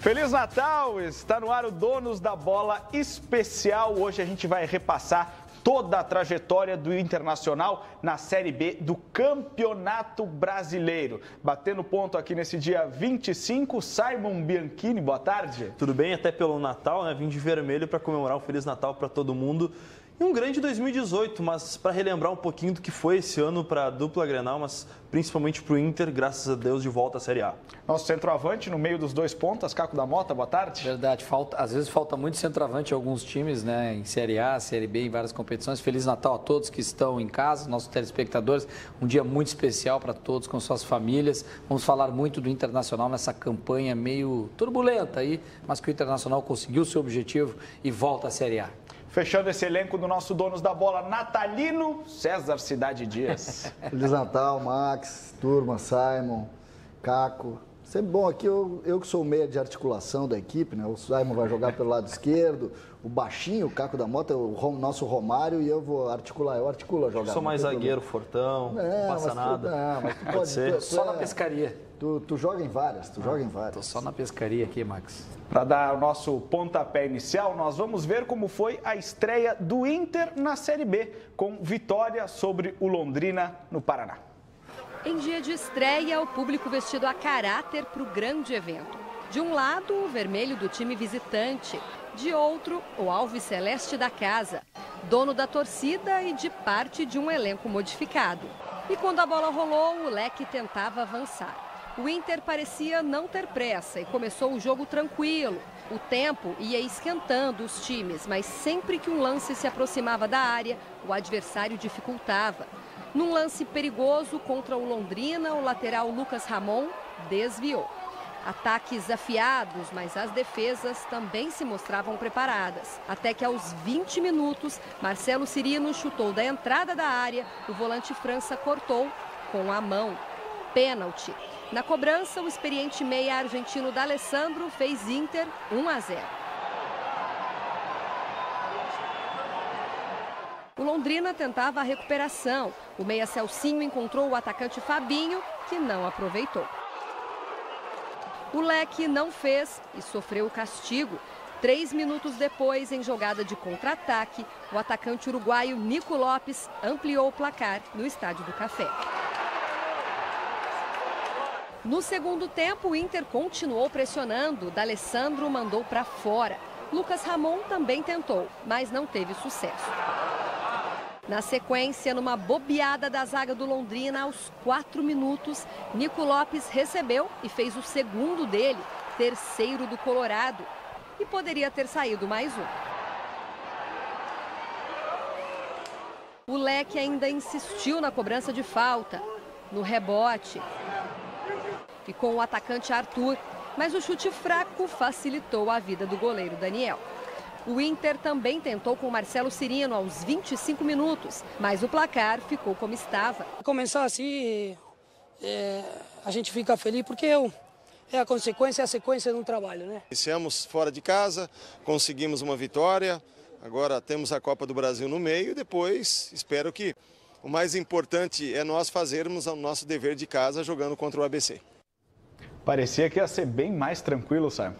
Feliz Natal! Está no ar o Donos da Bola Especial. Hoje a gente vai repassar toda a trajetória do Internacional na Série B do Campeonato Brasileiro. Batendo ponto aqui nesse dia 25, Simon Bianchini, boa tarde. Tudo bem, até pelo Natal, né? Vim de vermelho para comemorar um Feliz Natal para todo mundo. E um grande 2018, mas para relembrar um pouquinho do que foi esse ano para a dupla Grenal, mas principalmente para o Inter, graças a Deus, de volta à Série A. Nosso centroavante no meio dos dois pontas, Caco da Mota, boa tarde. Verdade, às vezes falta muito centroavante em alguns times, né? Em Série A, Série B, em várias competições. Feliz Natal a todos que estão em casa, nossos telespectadores. Um dia muito especial para todos com suas famílias. Vamos falar muito do Internacional nessa campanha meio turbulenta aí, mas que o Internacional conseguiu o seu objetivo e volta à Série A. Fechando esse elenco do nosso Donos da Bola natalino, César Cidade Dias. Feliz Natal, Max, turma, Simon, Caco. Sempre bom aqui, eu que sou o meia de articulação da equipe, né? O Simon vai jogar pelo lado esquerdo, o baixinho, o Caco da Mota, o nosso Romário, e eu vou articular, eu articulo a jogada. Sou mais zagueiro, fortão, não passa nada. Mas tu pode ser. Só na pescaria. Tu joga em várias, Tô só na pescaria aqui, Max. Para dar o nosso pontapé inicial, nós vamos ver como foi a estreia do Inter na Série B, com vitória sobre o Londrina no Paraná. Em dia de estreia, o público vestido a caráter para o grande evento. De um lado, o vermelho do time visitante. De outro, o alves celeste da casa, dono da torcida e de parte de um elenco modificado. E quando a bola rolou, o Leque tentava avançar. O Inter parecia não ter pressa e começou o jogo tranquilo. O tempo ia esquentando os times, mas sempre que um lance se aproximava da área, o adversário dificultava. Num lance perigoso contra o Londrina, o lateral Lucas Ramon desviou. Ataques afiados, mas as defesas também se mostravam preparadas. Até que aos 20 minutos, Marcelo Cirino chutou da entrada da área, o volante França cortou com a mão. Pênalti. Na cobrança, o experiente meia argentino D'Alessandro fez Inter 1-0. O Londrina tentava a recuperação. O meia Celcinho encontrou o atacante Fabinho, que não aproveitou. O Leque não fez e sofreu o castigo. 3 minutos depois, em jogada de contra-ataque, o atacante uruguaio Nico Lopes ampliou o placar no Estádio do Café. No segundo tempo, o Inter continuou pressionando. D'Alessandro mandou para fora. Lucas Ramon também tentou, mas não teve sucesso. Na sequência, numa bobeada da zaga do Londrina, aos 4 minutos, Nico Lopes recebeu e fez o segundo dele, terceiro do Colorado. E poderia ter saído mais um. O Leque ainda insistiu na cobrança de falta. No rebote. E com o atacante Arthur, mas o chute fraco facilitou a vida do goleiro Daniel. O Inter também tentou com Marcelo Cirino aos 25 minutos, mas o placar ficou como estava. Começar assim, a gente fica feliz porque é a consequência, é a sequência de um trabalho, né? Iniciamos fora de casa, conseguimos uma vitória, agora temos a Copa do Brasil no meio e depois espero que o mais importante é nós fazermos o nosso dever de casa jogando contra o ABC. Parecia que ia ser bem mais tranquilo, Simon.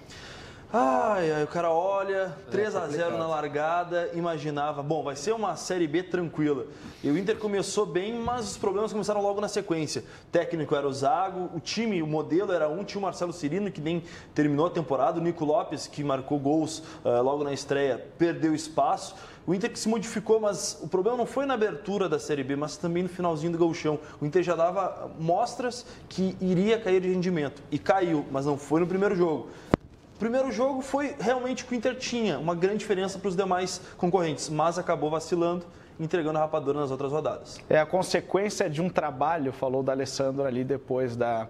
Ai, o cara olha, 3-0 na largada, imaginava, bom, vai ser uma Série B tranquila. E o Inter começou bem, mas os problemas começaram logo na sequência. O técnico era o Zago, o time, o modelo era tinha o Marcelo Cirino, que nem terminou a temporada, o Nico Lopes, que marcou gols logo na estreia, perdeu espaço. O Inter que se modificou, mas o problema não foi na abertura da Série B, mas também no finalzinho do gauchão. O Inter já dava mostras que iria cair de rendimento. E caiu, mas não foi no primeiro jogo. O primeiro jogo foi realmente o que o Inter tinha, uma grande diferença para os demais concorrentes, mas acabou vacilando, entregando a rapadura nas outras rodadas. É a consequência de um trabalho, falou o D'Alessandro ali depois da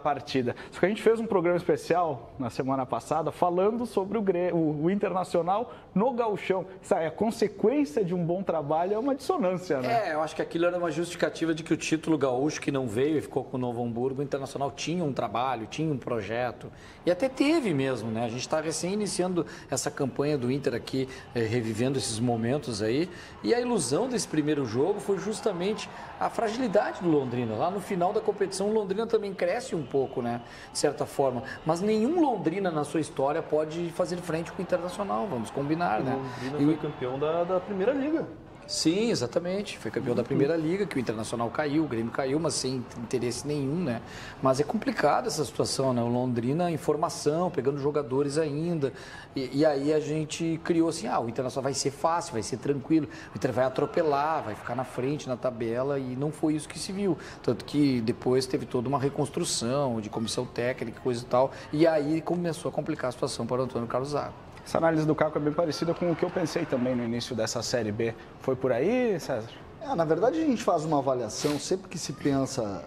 partida. Só que a gente fez um programa especial na semana passada falando sobre o Internacional no gauchão. A consequência de um bom trabalho é uma dissonância, né? Eu acho que aquilo era uma justificativa de que o título gaúcho que não veio e ficou com o Novo Hamburgo, o Internacional tinha um trabalho, tinha um projeto. E até teve mesmo, né? A gente está recém iniciando essa campanha do Inter aqui, revivendo esses momentos aí. E a ilusão desse primeiro jogo foi justamente a fragilidade do Londrina. Lá no final da competição, o Londrina também cresce um pouco, né? De certa forma. Mas nenhum Londrina na sua história pode fazer frente com o Internacional, vamos combinar, né? O Londrina foi campeão da Primeira Liga. Sim, exatamente. Foi campeão da Primeira Liga, que o Internacional caiu, o Grêmio caiu, mas sem interesse nenhum, né? Mas é complicado essa situação, né? O Londrina em formação, pegando jogadores ainda. E aí a gente criou assim, o Internacional vai ser fácil, vai ser tranquilo. O Inter vai atropelar, vai ficar na frente na tabela e não foi isso que se viu. Tanto que depois teve toda uma reconstrução de comissão técnica, coisa e tal. E aí começou a complicar a situação para o Antônio Carlos Zago. Essa análise do Caco é bem parecida com o que eu pensei também no início dessa Série B. Foi por aí, César? Na verdade, a gente faz uma avaliação, sempre que se pensa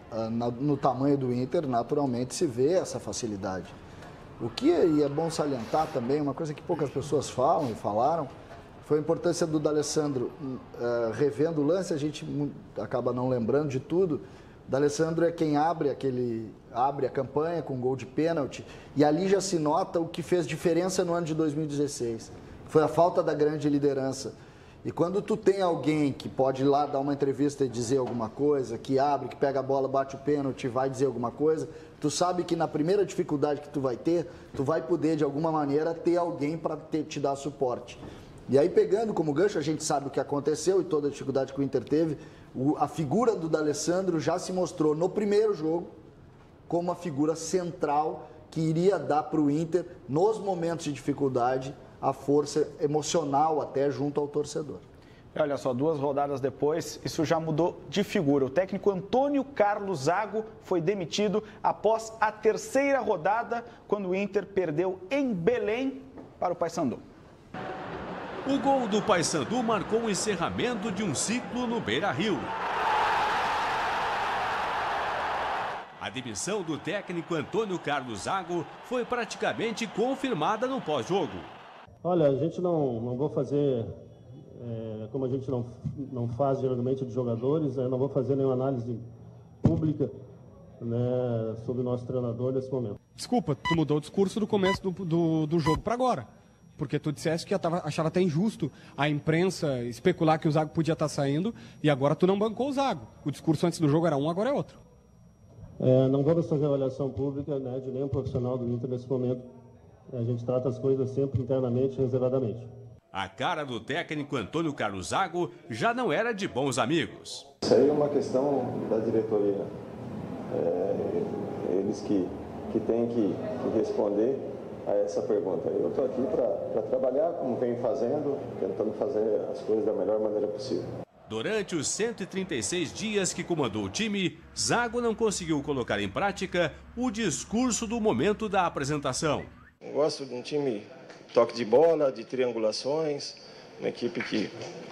no tamanho do Inter, naturalmente se vê essa facilidade. O que é bom salientar também, uma coisa que poucas pessoas falam e falaram, foi a importância do D'Alessandro. Revendo o lance, a gente acaba não lembrando de tudo. D'Alessandro é quem abre a campanha com gol de pênalti, e ali já se nota o que fez diferença no ano de 2016. Foi a falta da grande liderança. E quando tu tem alguém que pode ir lá dar uma entrevista e dizer alguma coisa, que abre, que pega a bola, bate o pênalti e vai dizer alguma coisa, tu sabe que na primeira dificuldade que tu vai ter, tu vai poder de alguma maneira ter alguém para te dar suporte. E aí pegando como gancho, a gente sabe o que aconteceu e toda a dificuldade que o Inter teve, a figura do D'Alessandro já se mostrou no primeiro jogo como uma figura central que iria dar para o Inter, nos momentos de dificuldade, a força emocional até junto ao torcedor. Olha só, 2 rodadas depois, isso já mudou de figura. O técnico Antônio Carlos Zago foi demitido após a 3ª rodada, quando o Inter perdeu em Belém para o Paysandu. O gol do Paysandu marcou o encerramento de um ciclo no Beira-Rio. A demissão do técnico Antônio Carlos Zago foi praticamente confirmada no pós-jogo. Olha, a gente não vou fazer, como a gente não faz geralmente de jogadores, não vou fazer nenhuma análise pública, né, sobre o nosso treinador nesse momento. Desculpa, tu mudou o discurso do começo do jogo para agora. Porque tu disseste que achava até injusto a imprensa especular que o Zago podia estar saindo e agora tu não bancou o Zago. O discurso antes do jogo era um, agora é outro. Não vamos fazer avaliação pública, né, de nenhum profissional do Inter nesse momento. A gente trata as coisas sempre internamente, reservadamente. A cara do técnico Antônio Carlos Zago já não era de bons amigos. Isso aí é uma questão da diretoria. Eles que têm que responder a essa pergunta. Eu estou aqui para trabalhar como venho fazendo, tentando fazer as coisas da melhor maneira possível. Durante os 136 dias que comandou o time, Zago não conseguiu colocar em prática o discurso do momento da apresentação. Eu gosto de um time toque de bola, de triangulações, uma equipe que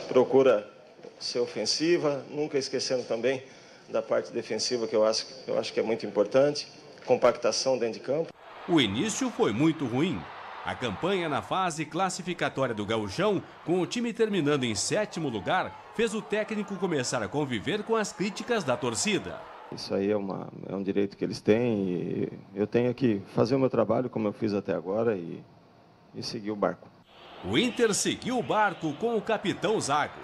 procura ser ofensiva, nunca esquecendo também da parte defensiva que eu acho que é muito importante, compactação dentro de campo. O início foi muito ruim. A campanha na fase classificatória do Gauchão, com o time terminando em 7º lugar, fez o técnico começar a conviver com as críticas da torcida. Isso aí é um direito que eles têm e eu tenho que fazer o meu trabalho como eu fiz até agora e seguir o barco. O Inter seguiu o barco com o capitão Zago.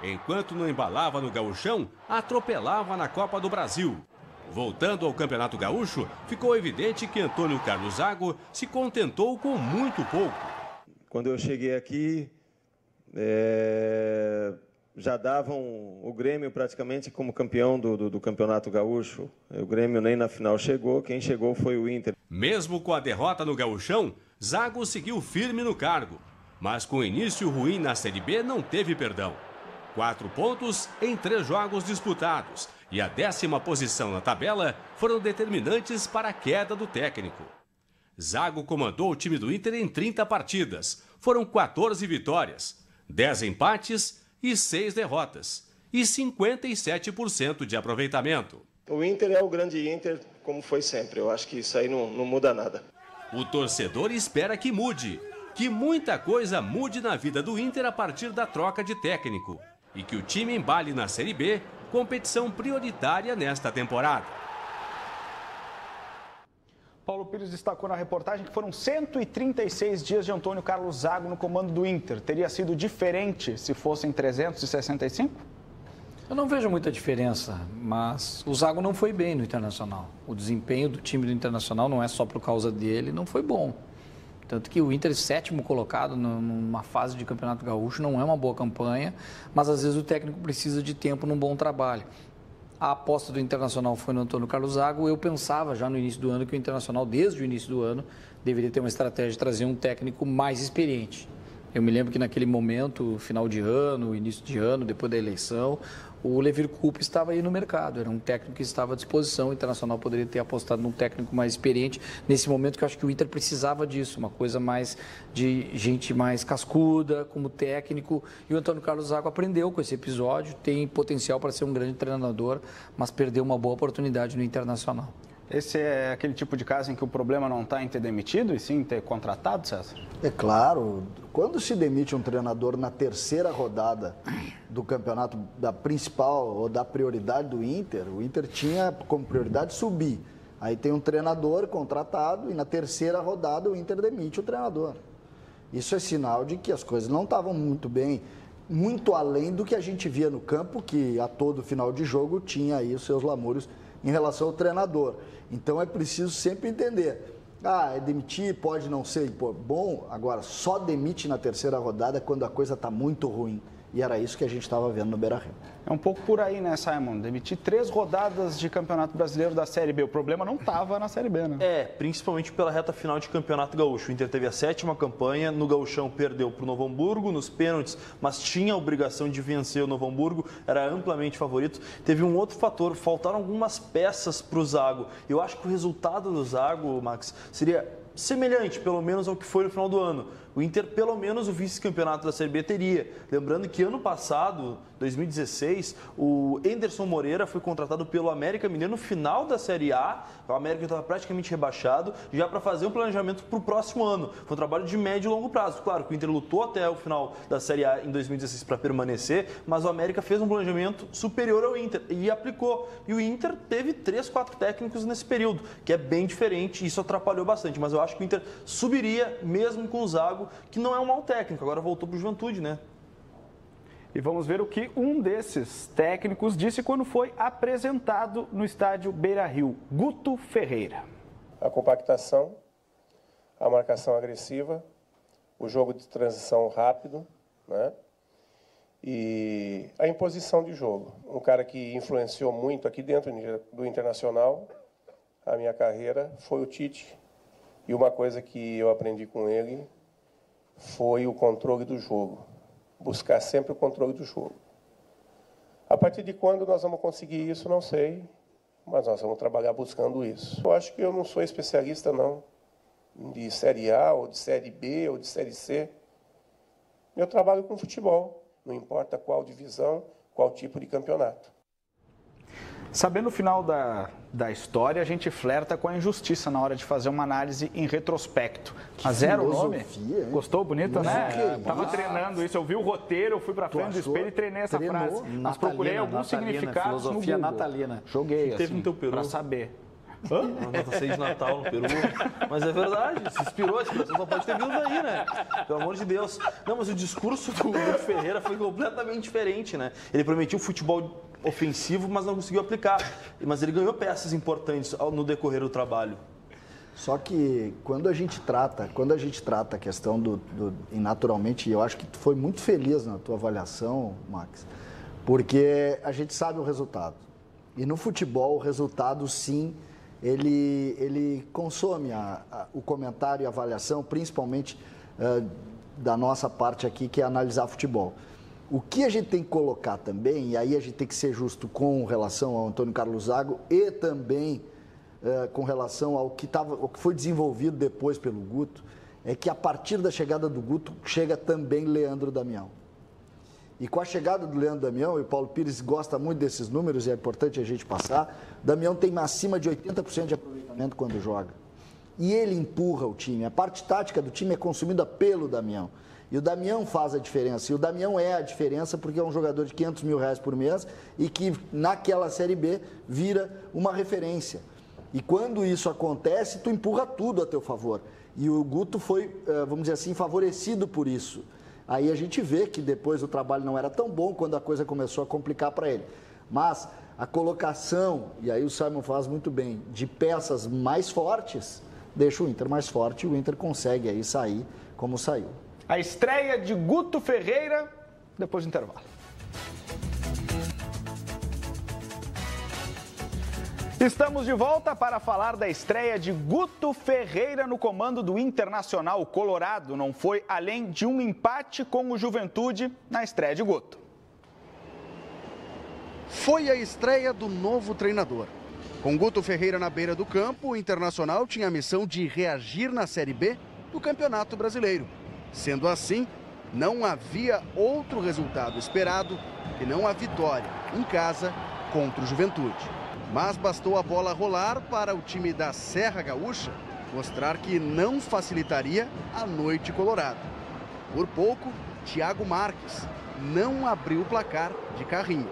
Enquanto não embalava no Gauchão, atropelava na Copa do Brasil. Voltando ao Campeonato Gaúcho, ficou evidente que Antônio Carlos Zago se contentou com muito pouco. Quando eu cheguei aqui, já davam o Grêmio praticamente como campeão do Campeonato Gaúcho. O Grêmio nem na final chegou, quem chegou foi o Inter. Mesmo com a derrota no Gauchão, Zago seguiu firme no cargo. Mas com o início ruim na Série B não teve perdão. 4 pontos em 3 jogos disputados e a 10ª posição na tabela foram determinantes para a queda do técnico. Zago comandou o time do Inter em 30 partidas. Foram 14 vitórias, 10 empates e 6 derrotas. E 57% de aproveitamento. O Inter é o grande Inter, como foi sempre. Eu acho que isso aí não muda nada. O torcedor espera que mude. Que muita coisa mude na vida do Inter a partir da troca de técnico. E que o time embale na Série B, competição prioritária nesta temporada. Paulo Pires destacou na reportagem que foram 136 dias de Antônio Carlos Zago no comando do Inter. Teria sido diferente se fossem 365? Eu não vejo muita diferença, mas o Zago não foi bem no Internacional. O desempenho do time do Internacional não é só por causa dele, não foi bom. Tanto que o Inter, 7º colocado numa fase de Campeonato Gaúcho, não é uma boa campanha, mas às vezes o técnico precisa de tempo num bom trabalho. A aposta do Internacional foi no Antônio Carlos Zago. Eu pensava já no início do ano que o Internacional, desde o início do ano, deveria ter uma estratégia de trazer um técnico mais experiente. Eu me lembro que naquele momento, final de ano, início de ano, depois da eleição, o Levir Coupe estava aí no mercado, era um técnico que estava à disposição, o Internacional poderia ter apostado num técnico mais experiente, nesse momento que eu acho que o Inter precisava disso, uma coisa mais de gente mais cascuda como técnico, e o Antônio Carlos Zago aprendeu com esse episódio, tem potencial para ser um grande treinador, mas perdeu uma boa oportunidade no Internacional. Esse é aquele tipo de caso em que o problema não está em ter demitido e sim em ter contratado, César? É claro, quando se demite um treinador na 3ª rodada do campeonato da principal ou da prioridade do Inter, o Inter tinha como prioridade subir. Aí tem um treinador contratado e na 3ª rodada o Inter demite o treinador. Isso é sinal de que as coisas não estavam muito bem, muito além do que a gente via no campo, que a todo final de jogo tinha aí os seus lamúrios em relação ao treinador. Então é preciso sempre entender. É demitir, pode não ser bom, agora só demite na 3ª rodada quando a coisa está muito ruim. E era isso que a gente estava vendo no Beira-Rio. É um pouco por aí, né, Simon? Demitir 3 rodadas de Campeonato Brasileiro da Série B. O problema não estava na Série B, né? Principalmente pela reta final de Campeonato Gaúcho. O Inter teve a 7ª campanha, no Gauchão perdeu para o Novo Hamburgo, nos pênaltis, mas tinha a obrigação de vencer o Novo Hamburgo, era amplamente favorito. Teve um outro fator, faltaram algumas peças para o Zago. Eu acho que o resultado do Zago, Max, seria semelhante, pelo menos, ao que foi no final do ano. O Inter, pelo menos, o vice-campeonato da Série B teria. Lembrando que ano passado, 2016, o Anderson Moreira foi contratado pelo América Mineiro no final da Série A. O América estava praticamente rebaixado, já para fazer um planejamento para o próximo ano. Foi um trabalho de médio e longo prazo. Claro que o Inter lutou até o final da Série A em 2016 para permanecer, mas o América fez um planejamento superior ao Inter e aplicou. E o Inter teve 3, 4 técnicos nesse período, que é bem diferente, e isso atrapalhou bastante. Mas eu acho que o Inter subiria mesmo com o Zago, que não é um mau técnico, agora voltou para o Juventude, né? E vamos ver o que um desses técnicos disse quando foi apresentado no estádio Beira-Rio, Guto Ferreira. A compactação, a marcação agressiva, o jogo de transição rápido, né? E a imposição de jogo. Um cara que influenciou muito aqui dentro do Internacional, a minha carreira, foi o Tite. E uma coisa que eu aprendi com ele foi o controle do jogo. Buscar sempre o controle do jogo. A partir de quando nós vamos conseguir isso, não sei, mas nós vamos trabalhar buscando isso. Eu acho que eu não sou especialista, não, de Série A, ou de Série B, ou de Série C. Eu trabalho com futebol, não importa qual divisão, qual tipo de campeonato. Sabendo o final da história, a gente flerta com a injustiça na hora de fazer uma análise em retrospecto. A Zero o nome? Hein? Gostou? Bonito, né? Tava isso. treinando isso, eu vi o roteiro, eu fui pra frente do espelho e treinei essa frase. Mas procurei alguns significados no Google. Natalina. Joguei Teve assim, no teu peru? pra saber. Nota 6 de Natal no Peru. Mas é verdade, se inspirou, a inspiração só pode ter vindo daí, né? Pelo amor de Deus. Não, mas o discurso do Guto Ferreira foi completamente diferente, né? Ele prometia um futebol ofensivo, mas não conseguiu aplicar. Mas ele ganhou peças importantes no decorrer do trabalho. Só que quando a gente trata a questão e naturalmente, eu acho que tu foi muito feliz na tua avaliação, Max, porque a gente sabe o resultado. E no futebol, o resultado, sim, ele consome o comentário e a avaliação, principalmente da nossa parte aqui, que é analisar futebol. O que a gente tem que colocar também, e aí a gente tem que ser justo com relação ao Antônio Carlos Zago e também com relação ao que foi desenvolvido depois pelo Guto, é que a partir da chegada do Guto, chega também Leandro Damião. E com a chegada do Leandro Damião, e o Paulo Pires gosta muito desses números, e é importante a gente passar, Damião tem acima de 80% de aproveitamento quando joga. E ele empurra o time. A parte tática do time é consumida pelo Damião. E o Damião faz a diferença. E o Damião é a diferença porque é um jogador de R$500 mil por mês e que naquela Série B vira uma referência. E quando isso acontece, tu empurra tudo a teu favor. E o Guto foi, vamos dizer assim, favorecido por isso. Aí a gente vê que depois o trabalho não era tão bom quando a coisa começou a complicar para ele. Mas a colocação, e aí o Simon faz muito bem, de peças mais fortes, deixa o Inter mais forte e o Inter consegue aí sair como saiu. A estreia de Guto Ferreira, depois do intervalo. Estamos de volta para falar da estreia de Guto Ferreira no comando do Internacional. O Colorado não foi além de um empate com o Juventude na estreia de Guto. Foi a estreia do novo treinador. Com Guto Ferreira na beira do campo, o Internacional tinha a missão de reagir na Série B do Campeonato Brasileiro. Sendo assim, não havia outro resultado esperado que não a vitória em casa contra o Juventude. Mas bastou a bola rolar para o time da Serra Gaúcha mostrar que não facilitaria a noite colorada. Por pouco, Thiago Marques não abriu o placar de carrinho.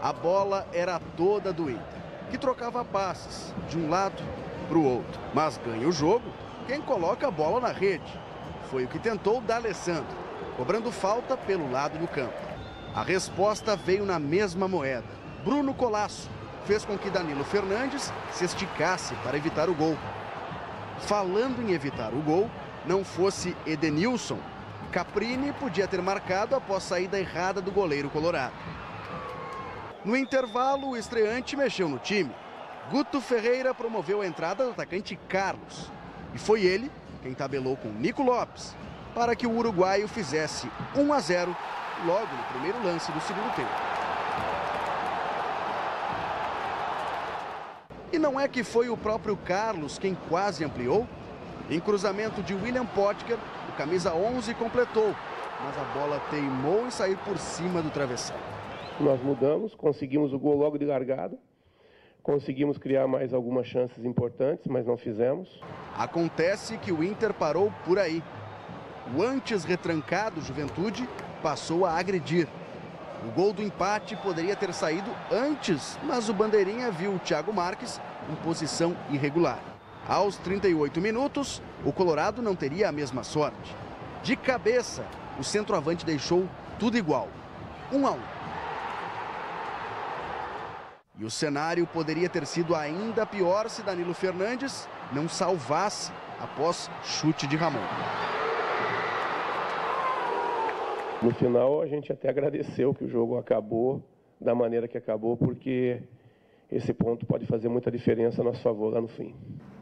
A bola era toda do Inter, que trocava passes de um lado para o outro. Mas ganha o jogo quem coloca a bola na rede. Foi o que tentou D'Alessandro, cobrando falta pelo lado do campo. A resposta veio na mesma moeda. Bruno Colasso fez com que Danilo Fernandes se esticasse para evitar o gol. Falando em evitar o gol, não fosse Edenilson, Caprini podia ter marcado após saída errada do goleiro colorado. No intervalo, o estreante mexeu no time. Guto Ferreira promoveu a entrada do atacante Carlos. E foi ele quem tabelou com Nico Lopes para que o uruguaio fizesse 1-0 logo no primeiro lance do segundo tempo. E não é que foi o próprio Carlos quem quase ampliou? Em cruzamento de William Potker, o camisa 11 completou, mas a bola teimou em sair por cima do travessão. Nós mudamos, conseguimos o gol logo de largada, conseguimos criar mais algumas chances importantes, mas não fizemos. Acontece que o Inter parou por aí. O antes retrancado Juventude passou a agredir. O gol do empate poderia ter saído antes, mas o bandeirinha viu o Thiago Marques em posição irregular. Aos 38 minutos, o Colorado não teria a mesma sorte. De cabeça, o centroavante deixou tudo igual, 1-1. E o cenário poderia ter sido ainda pior se Danilo Fernandes não salvasse após chute de Ramon. No final, a gente até agradeceu que o jogo acabou da maneira que acabou, porque esse ponto pode fazer muita diferença a nosso favor lá no fim.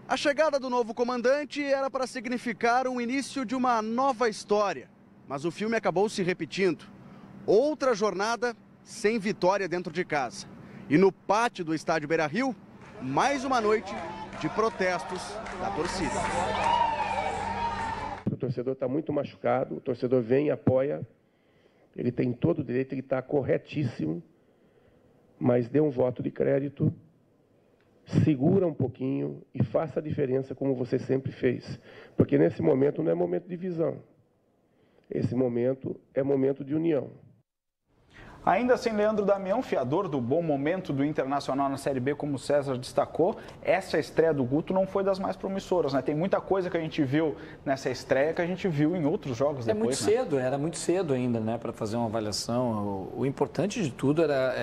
A chegada do novo comandante era para significar o início de uma nova história, mas o filme acabou se repetindo. Outra jornada sem vitória dentro de casa. E no pátio do estádio Beira-Rio, mais uma noite de protestos da torcida. O torcedor está muito machucado, o torcedor vem e apoia. Ele tem todo o direito, ele está corretíssimo, mas dê um voto de crédito, segura um pouquinho e faça a diferença como você sempre fez. Porque nesse momento não é momento de divisão, esse momento é momento de união. Ainda sem Leandro Damião, fiador do bom momento do Internacional na Série B, como o César destacou, essa estreia do Guto não foi das mais promissoras, né? Tem muita coisa que a gente viu nessa estreia que a gente viu em outros jogos depois. Muito cedo, era muito cedo ainda, né, para fazer uma avaliação. O importante de tudo era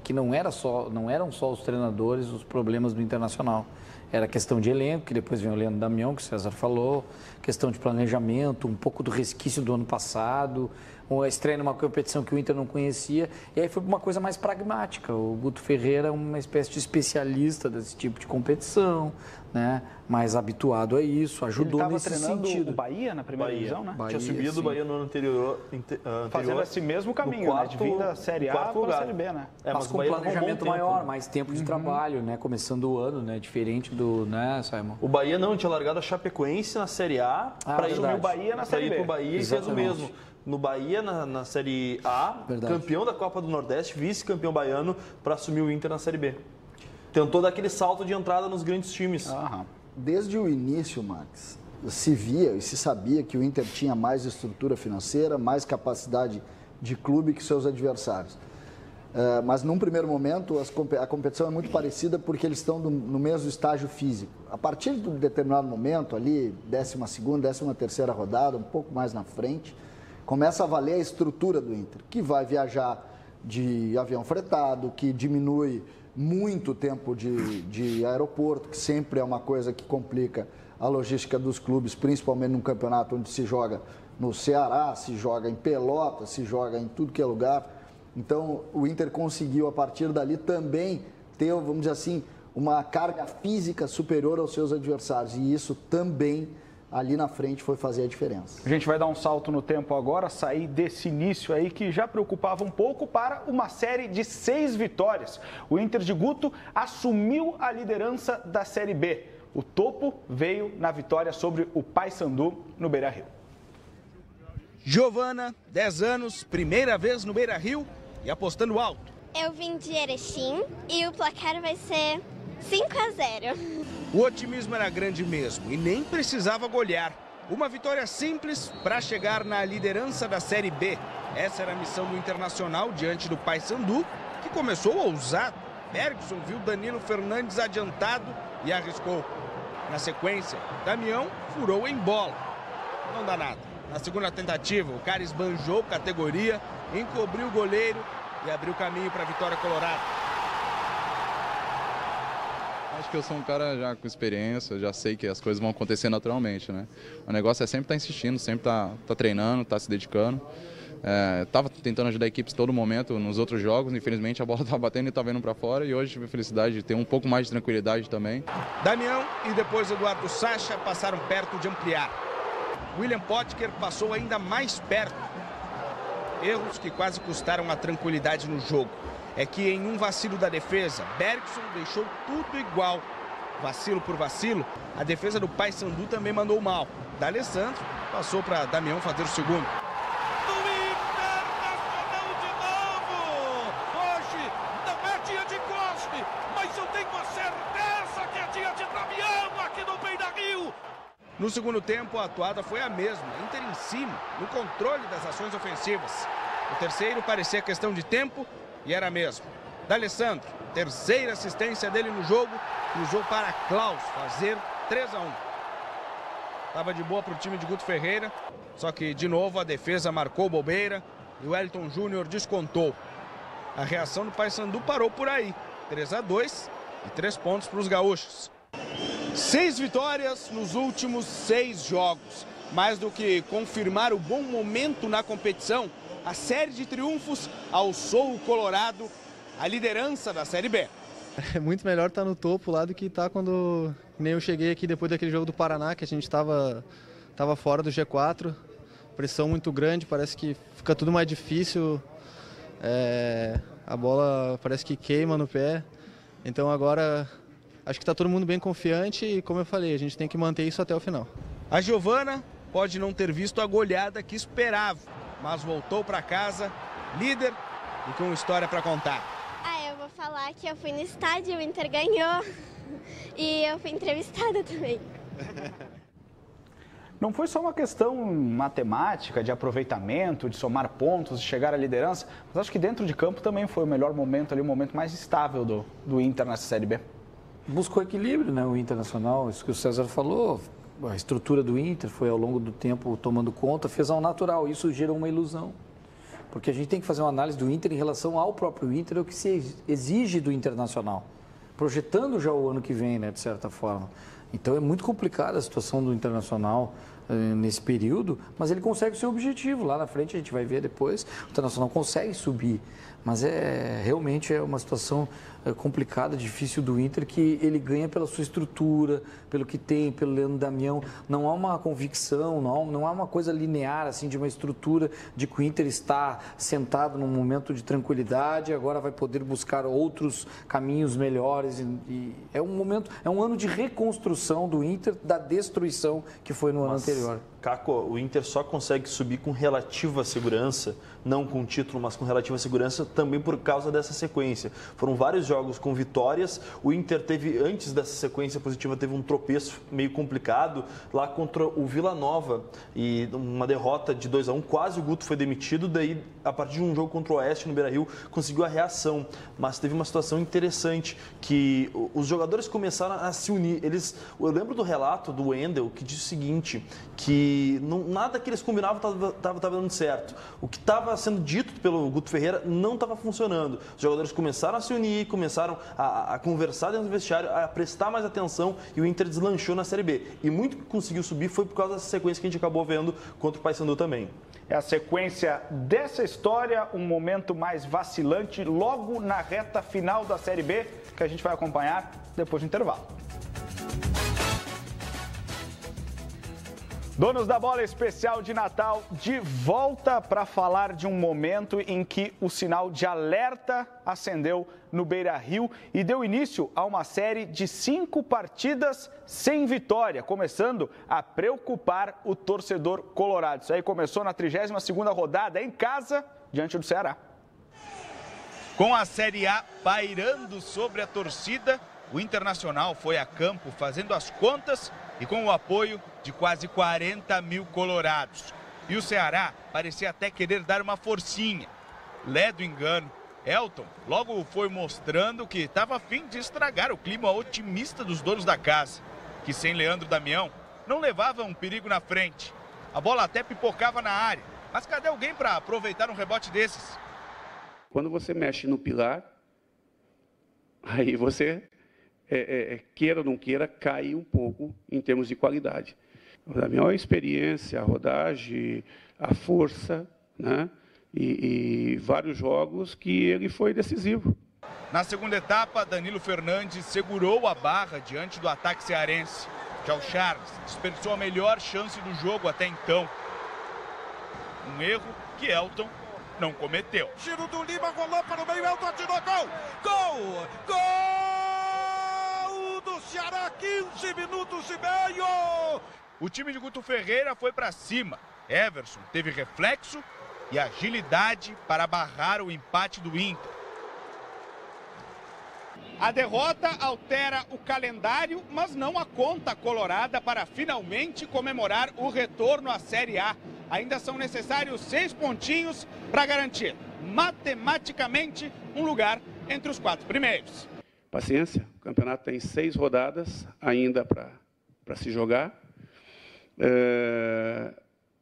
que não eram só os treinadores os problemas do Internacional. Era questão de elenco, que depois vem o Leandro Damião, que o César falou, questão de planejamento, um pouco do resquício do ano passado, a estreia numa competição que o Inter não conhecia, e aí foi uma coisa mais pragmática. O Guto Ferreira é uma espécie de especialista desse tipo de competição, né? Mais habituado a isso, ajudou nesse sentido. Ele estava treinando o Bahia na primeira divisão, né? Tinha subido o Bahia no ano anterior. Fazendo esse mesmo caminho, né? De vir da Série A para a Série B, né? Mas com um planejamento maior, mais tempo de trabalho, né? Começando o ano, né? Diferente do, né, Simon? O Bahia não tinha largado a Chapecoense na Série A para ir o Bahia na Série B. Para ir para o Bahia e fez o mesmo. No Bahia, na Série A, campeão da Copa do Nordeste, vice-campeão baiano, para assumir o Inter na Série B. Tentou dar aquele salto de entrada nos grandes times. Desde o início, Max, se via e se sabia que o Inter tinha mais estrutura financeira, mais capacidade de clube que seus adversários. Mas num primeiro momento a competição é muito parecida porque eles estão no mesmo estágio físico. A partir de um determinado momento, ali, 12ª, 13ª rodada, um pouco mais na frente, Começa a valer a estrutura do Inter, que vai viajar de avião fretado, que diminui muito o tempo de aeroporto, que sempre é uma coisa que complica a logística dos clubes, principalmente num campeonato onde se joga no Ceará, se joga em Pelotas, se joga em tudo que é lugar. Então, o Inter conseguiu, a partir dali, também ter, vamos dizer assim, uma carga física superior aos seus adversários. E isso também, ali na frente, foi fazer a diferença. A gente vai dar um salto no tempo agora, sair desse início aí que já preocupava um pouco para uma série de 6 vitórias. O Inter de Guto assumiu a liderança da Série B. O topo veio na vitória sobre o Paysandu no Beira-Rio. Giovana, 10 anos, primeira vez no Beira-Rio e apostando alto. Eu vim de Erechim e o placar vai ser 5-0. O otimismo era grande mesmo e nem precisava golear. Uma vitória simples para chegar na liderança da Série B. Essa era a missão do Internacional diante do Paysandu, que começou ousado. Bergson viu Danilo Fernandes adiantado e arriscou. Na sequência, Damião furou em bola. Não dá nada. Na segunda tentativa, o cara esbanjou categoria, encobriu o goleiro e abriu caminho para a vitória colorada. Acho que eu sou um cara já com experiência, já sei que as coisas vão acontecer naturalmente, né? O negócio é sempre estar insistindo, sempre estar treinando, estar se dedicando. Estava tentando ajudar a equipe em todo momento nos outros jogos, infelizmente a bola estava batendo e estava indo para fora, e hoje tive a felicidade de ter um pouco mais de tranquilidade também. Damião e depois Eduardo Sacha passaram perto de ampliar. William Potker passou ainda mais perto. Erros que quase custaram a tranquilidade no jogo. É que em um vacilo da defesa, Bergson deixou tudo igual. Vacilo por vacilo, a defesa do Paysandu também mandou mal. D'Alessandro passou para Damião fazer o segundo. No segundo tempo, a atuada foi a mesma, Inter em cima, no controle das ações ofensivas. O terceiro parecia questão de tempo e era mesmo. D'Alessandro, terceira assistência dele no jogo, cruzou para Klaus fazer 3-1. Estava de boa para o time de Guto Ferreira, só que de novo a defesa marcou bobeira e o Elton Júnior descontou. A reação do Paysandu parou por aí, 3-2 e 3 pontos para os gaúchos. 6 vitórias nos últimos 6 jogos. Mais do que confirmar o bom momento na competição, a série de triunfos alçou o Colorado à liderança da Série B. É muito melhor estar no topo lá do que estar quando nem eu cheguei aqui depois daquele jogo do Paraná, que a gente estava fora do G4. Pressão muito grande, parece que fica tudo mais difícil. A bola parece que queima no pé. Então agora acho que está todo mundo bem confiante e, como eu falei, a gente tem que manter isso até o final. A Giovana pode não ter visto a goleada que esperava, mas voltou para casa, líder e com história para contar. Eu vou falar que eu fui no estádio, o Inter ganhou e eu fui entrevistada também. Não foi só uma questão matemática, de aproveitamento, de somar pontos, de chegar à liderança, mas acho que dentro de campo também foi o melhor momento ali, o momento mais estável do Inter nessa Série B. Buscou equilíbrio, né? O Internacional, isso que o César falou, a estrutura do Inter foi ao longo do tempo tomando conta, fez ao natural, isso gerou uma ilusão. Porque a gente tem que fazer uma análise do Inter em relação ao próprio Inter, é o que se exige do Internacional, projetando já o ano que vem, né, de certa forma. Então é muito complicada a situação do Internacional nesse período, mas ele consegue o seu objetivo. Lá na frente a gente vai ver depois, o Internacional consegue subir, mas realmente é uma situação complicada, difícil do Inter, que ele ganha pela sua estrutura, pelo que tem, pelo Leandro Damião. Não há uma convicção, não há uma coisa linear assim, de uma estrutura de que o Inter está sentado num momento de tranquilidade, agora vai poder buscar outros caminhos melhores. E é um ano de reconstrução do Inter, da destruição que foi no ano anterior. Caco, o Inter só consegue subir com relativa segurança, não com título, mas com relativa segurança, também por causa dessa sequência. Foram vários jogos com vitórias, o Inter teve, antes dessa sequência positiva, teve um tropeço meio complicado lá contra o Vila Nova, e uma derrota de 2-1, quase o Guto foi demitido, daí, a partir de um jogo contra o Oeste no Beira-Rio, conseguiu a reação, mas teve uma situação interessante, que os jogadores começaram a se unir. Eu lembro do relato do Wendel, que diz o seguinte, que E nada que eles combinavam estava dando certo. O que estava sendo dito pelo Guto Ferreira não estava funcionando. Os jogadores começaram a se unir, começaram a conversar dentro do vestiário, a prestar mais atenção e o Inter deslanchou na Série B. E muito que conseguiu subir foi por causa dessa sequência que a gente acabou vendo contra o Paysandu também. É a sequência dessa história, um momento mais vacilante logo na reta final da Série B, que a gente vai acompanhar depois do intervalo. Donos da Bola especial de Natal de volta para falar de um momento em que o sinal de alerta acendeu no Beira-Rio e deu início a uma série de 5 partidas sem vitória, começando a preocupar o torcedor colorado. Isso aí começou na 32ª rodada em casa, diante do Ceará. Com a Série A pairando sobre a torcida, o Internacional foi a campo fazendo as contas e com o apoio de quase 40 mil colorados. E o Ceará parecia até querer dar uma forcinha. Lé do engano, Elton logo foi mostrando que estava a fim de estragar o clima otimista dos donos da casa, que sem Leandro Damião não levava um perigo na frente. A bola até pipocava na área, mas cadê alguém para aproveitar um rebote desses? Quando você mexe no pilar, aí você, queira ou não queira, cai um pouco em termos de qualidade. O Damião é a experiência, a rodagem, a força, né? E vários jogos que ele foi decisivo. Na segunda etapa, Danilo Fernandes segurou a barra diante do ataque cearense. Já o Charles desperdiçou a melhor chance do jogo até então. Um erro que Elton não cometeu. Giro do Lima, rolou para o meio, Elton atirou, gol! Gol! Gol do Ceará, 15 minutos e meio! O time de Guto Ferreira foi para cima. Everson teve reflexo e agilidade para barrar o empate do Inter. A derrota altera o calendário, mas não a conta colorada para finalmente comemorar o retorno à Série A. Ainda são necessários 6 pontinhos para garantir, matematicamente, um lugar entre os 4 primeiros. Paciência, o campeonato tem 6 rodadas ainda para se jogar.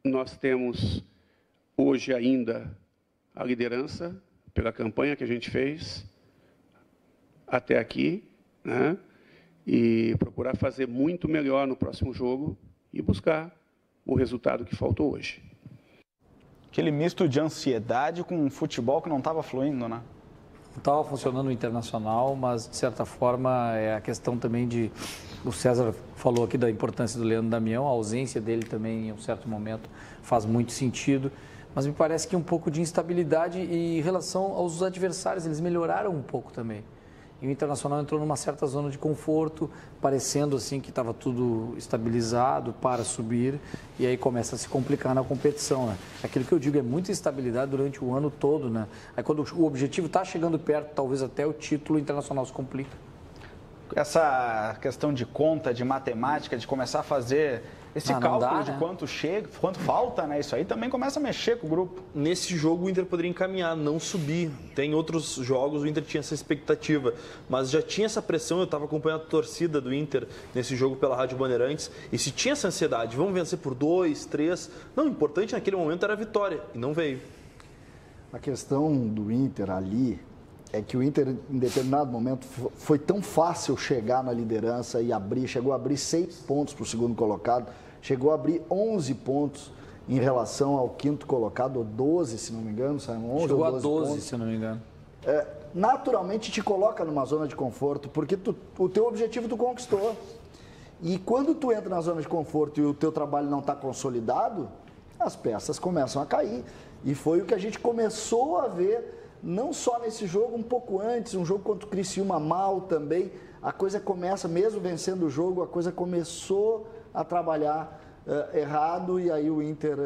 Nós temos hoje ainda a liderança pela campanha que a gente fez até aqui, né? E procurar fazer muito melhor no próximo jogo e buscar o resultado que faltou hoje. Aquele misto de ansiedade com um futebol que não estava fluindo, né? Não estava funcionando o Internacional, mas, de certa forma, é a questão também de... O César falou aqui da importância do Leandro Damião, a ausência dele também, em um certo momento, faz muito sentido. Mas me parece que um pouco de instabilidade em relação aos adversários, eles melhoraram um pouco também. E o Internacional entrou numa certa zona de conforto, parecendo assim que estava tudo estabilizado para subir, e aí começa a se complicar na competição, né? Aquilo que eu digo é muita instabilidade durante o ano todo, né? Aí quando o objetivo está chegando perto, talvez até o título, o Internacional se complica. Essa questão de conta, de matemática, de começar a fazer esse cálculo de quanto chega, quanto falta, né? Isso aí também começa a mexer com o grupo. Nesse jogo o Inter poderia encaminhar, não subir. Tem outros jogos, o Inter tinha essa expectativa, mas já tinha essa pressão. Eu estava acompanhando a torcida do Inter nesse jogo pela Rádio Bandeirantes, e se tinha essa ansiedade, vamos vencer por 2, 3. Não, o importante naquele momento era a vitória, e não veio. A questão do Inter ali é que o Inter, em determinado momento, foi tão fácil chegar na liderança e abrir, chegou a abrir 6 pontos para o segundo colocado, chegou a abrir 11 pontos em relação ao quinto colocado, ou 12, se não me engano, Simon, 11 chegou ou 12 a 12, pontos. se não me engano. Naturalmente te coloca numa zona de conforto, porque o teu objetivo tu conquistou. E quando tu entra na zona de conforto e o teu trabalho não está consolidado, as peças começam a cair. E foi o que a gente começou a ver, não só nesse jogo, um pouco antes, um jogo contra o Criciúma mal também. A coisa começa, mesmo vencendo o jogo, a coisa começou a trabalhar errado, e aí o Inter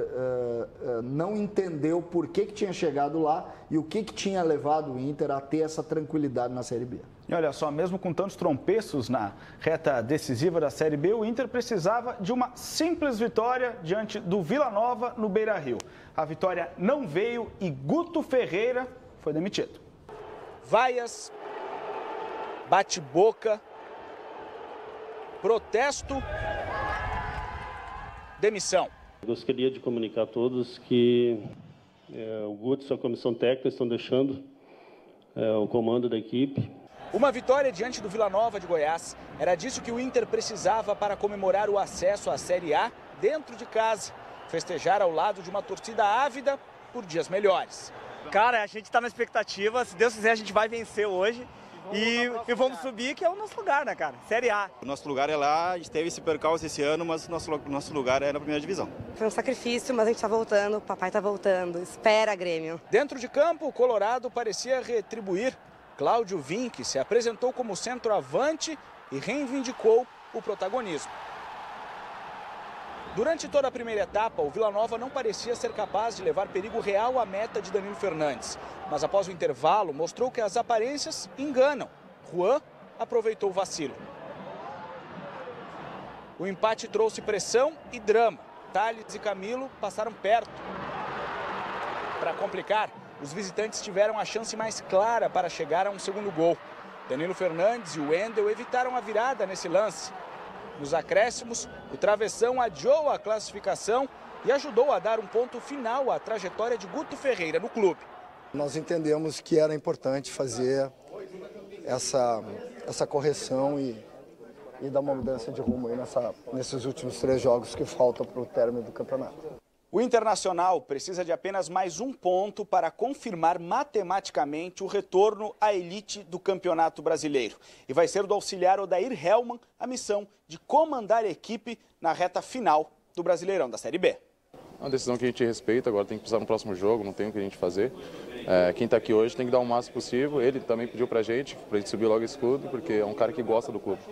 não entendeu por que tinha chegado lá e o que tinha levado o Inter a ter essa tranquilidade na Série B. E olha só, mesmo com tantos tropeços na reta decisiva da Série B, o Inter precisava de uma simples vitória diante do Vila Nova no Beira-Rio. A vitória não veio e Guto Ferreira foi demitido. Vaias, bate-boca, protesto, demissão. Gostaria de comunicar a todos que o Guto e sua comissão técnica estão deixando o comando da equipe. Uma vitória diante do Vila Nova de Goiás. Era disso que o Inter precisava para comemorar o acesso à Série A dentro de casa. Festejar ao lado de uma torcida ávida por dias melhores. Cara, a gente está na expectativa. Se Deus quiser, a gente vai vencer hoje. E vamos subir, que é o nosso lugar, né, cara? Série A. O nosso lugar é lá, a gente teve esse percalço esse ano, mas o nosso lugar é na primeira divisão. Foi um sacrifício, mas a gente tá voltando, o papai tá voltando. Espera, Grêmio. Dentro de campo, o Colorado parecia retribuir. Cláudio Vinck se apresentou como centroavante e reivindicou o protagonismo. Durante toda a primeira etapa, o Vila Nova não parecia ser capaz de levar perigo real à meta de Danilo Fernandes. Mas após o intervalo, mostrou que as aparências enganam. Juan aproveitou o vacilo. O empate trouxe pressão e drama. Thales e Camilo passaram perto. Para complicar, os visitantes tiveram a chance mais clara para chegar a um segundo gol. Danilo Fernandes e o Wendel evitaram a virada nesse lance. Nos acréscimos, o travessão adiou a classificação e ajudou a dar um ponto final à trajetória de Guto Ferreira no clube. Nós entendemos que era importante fazer essa correção e dar uma mudança de rumo aí nesses últimos 3 jogos que faltam para o término do campeonato. O Internacional precisa de apenas mais um ponto para confirmar matematicamente o retorno à elite do Campeonato Brasileiro. E vai ser do auxiliar Odair Hellmann a missão de comandar a equipe na reta final do Brasileirão da Série B. É uma decisão que a gente respeita, agora tem que pensar no próximo jogo, não tem o que a gente fazer. Quem está aqui hoje tem que dar o máximo possível. Ele também pediu para a gente subir logo esse clube, porque é um cara que gosta do clube.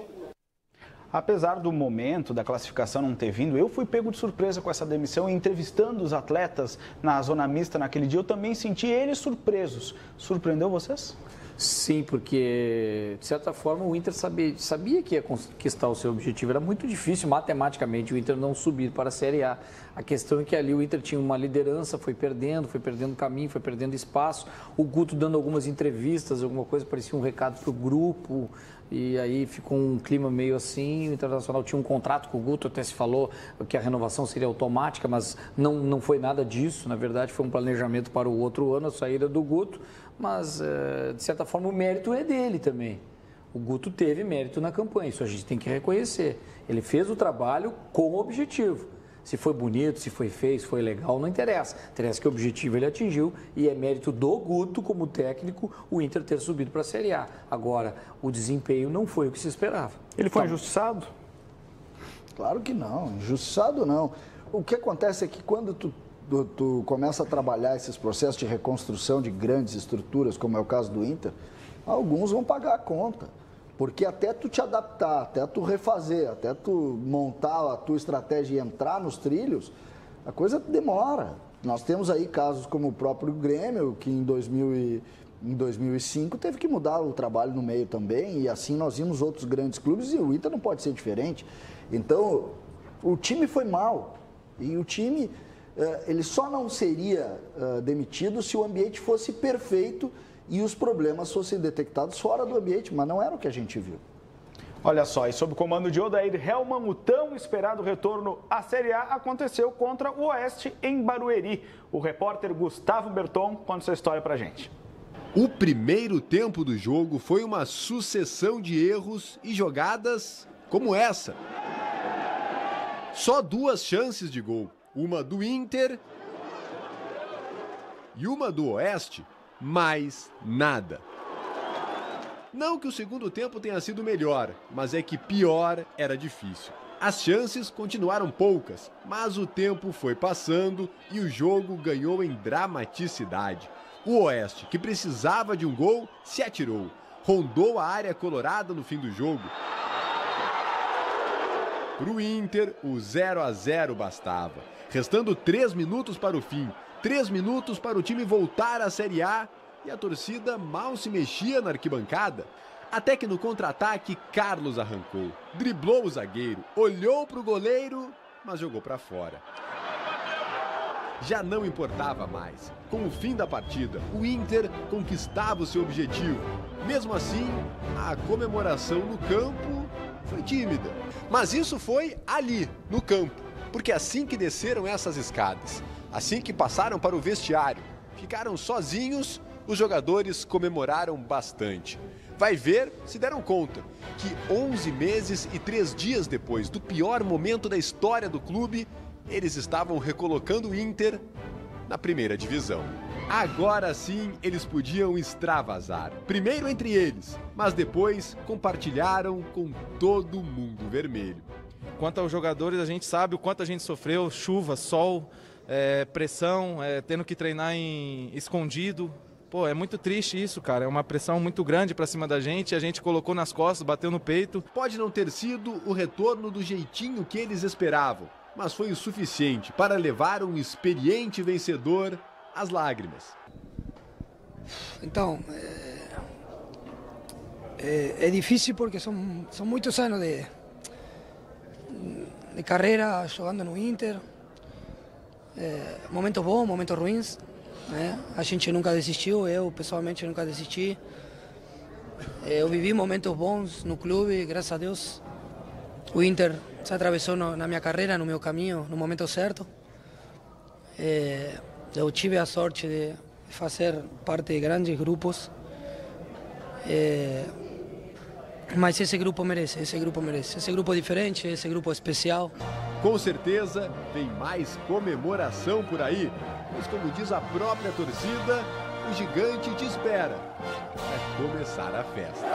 Apesar do momento da classificação não ter vindo, eu fui pego de surpresa com essa demissão e entrevistando os atletas na zona mista naquele dia, eu também senti eles surpresos. Surpreendeu vocês? Sim, porque, de certa forma, o Inter sabia que ia conquistar o seu objetivo. Era muito difícil, matematicamente, o Inter não subir para a Série A. A questão é que ali o Inter tinha uma liderança, foi perdendo caminho, foi perdendo espaço. O Guto dando algumas entrevistas, alguma coisa, parecia um recado para o grupo. E aí ficou um clima meio assim. O Internacional tinha um contrato com o Guto, até se falou que a renovação seria automática, mas não foi nada disso. Na verdade, foi um planejamento para o outro ano, a saída do Guto. Mas, de certa forma, o mérito é dele também. O Guto teve mérito na campanha, isso a gente tem que reconhecer. Ele fez o trabalho com o objetivo. Se foi bonito, se foi feio, se foi legal, não interessa. Interessa que o objetivo ele atingiu e é mérito do Guto, como técnico, o Inter ter subido para a Série A. Agora, o desempenho não foi o que se esperava. Ele foi injustiçado? Claro que não, injustiçado não. O que acontece é que quando tu começa a trabalhar esses processos de reconstrução de grandes estruturas, como é o caso do Inter, alguns vão pagar a conta. Porque até tu te adaptar, até tu refazer, até tu montar a tua estratégia e entrar nos trilhos, a coisa demora. Nós temos aí casos como o próprio Grêmio, que em 2005 teve que mudar o trabalho no meio também, e assim nós vimos outros grandes clubes e o Inter não pode ser diferente. Então, o time foi mal. E o time, ele só não seria demitido se o ambiente fosse perfeito e os problemas fossem detectados fora do ambiente, mas não era o que a gente viu. Olha só, e sob o comando de Odair Hellmann, o tão esperado retorno à Série A aconteceu contra o Oeste em Barueri. O repórter Gustavo Berton conta essa história pra gente. O primeiro tempo do jogo foi uma sucessão de erros e jogadas como essa. Só 2 chances de gol, uma do Inter e uma do Oeste. Mais nada. Não que o segundo tempo tenha sido melhor, mas é que pior era difícil. As chances continuaram poucas, mas o tempo foi passando e o jogo ganhou em dramaticidade. O Oeste, que precisava de um gol, se atirou. Rondou a área colorada no fim do jogo. Para o Inter, o 0-0 bastava. Restando 3 minutos para o fim. 3 minutos para o time voltar à Série A e a torcida mal se mexia na arquibancada. Até que no contra-ataque, Carlos arrancou, driblou o zagueiro, olhou para o goleiro, mas jogou para fora. Já não importava mais. Com o fim da partida, o Inter conquistava o seu objetivo. Mesmo assim, a comemoração no campo foi tímida. Mas isso foi ali, no campo. Porque assim que desceram essas escadas, assim que passaram para o vestiário, ficaram sozinhos, os jogadores comemoraram bastante. Vai ver se deram conta que 11 meses e 3 dias depois do pior momento da história do clube, eles estavam recolocando o Inter na primeira divisão. Agora sim, eles podiam extravasar. Primeiro entre eles, mas depois compartilharam com todo mundo vermelho. Quanto aos jogadores, a gente sabe o quanto a gente sofreu, chuva, sol, pressão, tendo que treinar escondido. Pô, é muito triste isso, cara. É uma pressão muito grande pra cima da gente. A gente colocou nas costas, bateu no peito. Pode não ter sido o retorno do jeitinho que eles esperavam, mas foi o suficiente para levar um experiente vencedor às lágrimas. Então, é difícil porque são muitos anos de carreira jogando no Inter. Momentos bons, momentos ruins. A gente nunca desistiu, eu pessoalmente nunca desisti. Eu vivi momentos bons no clube, graças a Deus. O Inter se atravessou na minha carreira, no meu caminho, no momento certo. Eu tive a sorte de fazer parte de grandes grupos. Mas esse grupo merece, esse grupo diferente, esse grupo especial. Com certeza tem mais comemoração por aí, mas como diz a própria torcida, o gigante te espera. É começar a festa.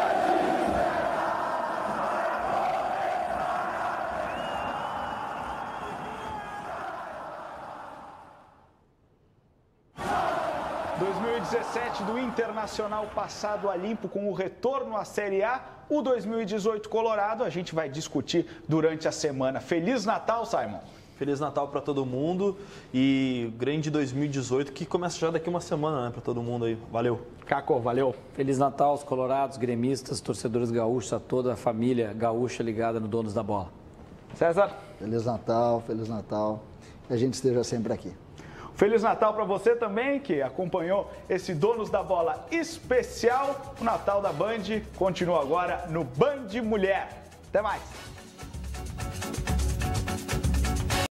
Do Internacional passado a limpo com o retorno à Série A, o 2018 Colorado, a gente vai discutir durante a semana. Feliz Natal, Simon! Feliz Natal para todo mundo e grande 2018 que começa já daqui uma semana, né, para todo mundo aí. Valeu. Caco, valeu. Feliz Natal aos colorados, gremistas, torcedores gaúchos, a toda a família gaúcha ligada no Donos da Bola. César? Feliz Natal. Que a gente esteja sempre aqui. Feliz Natal para você também, que acompanhou esse Donos da Bola especial. O Natal da Band continua agora no Band Mulher. Até mais!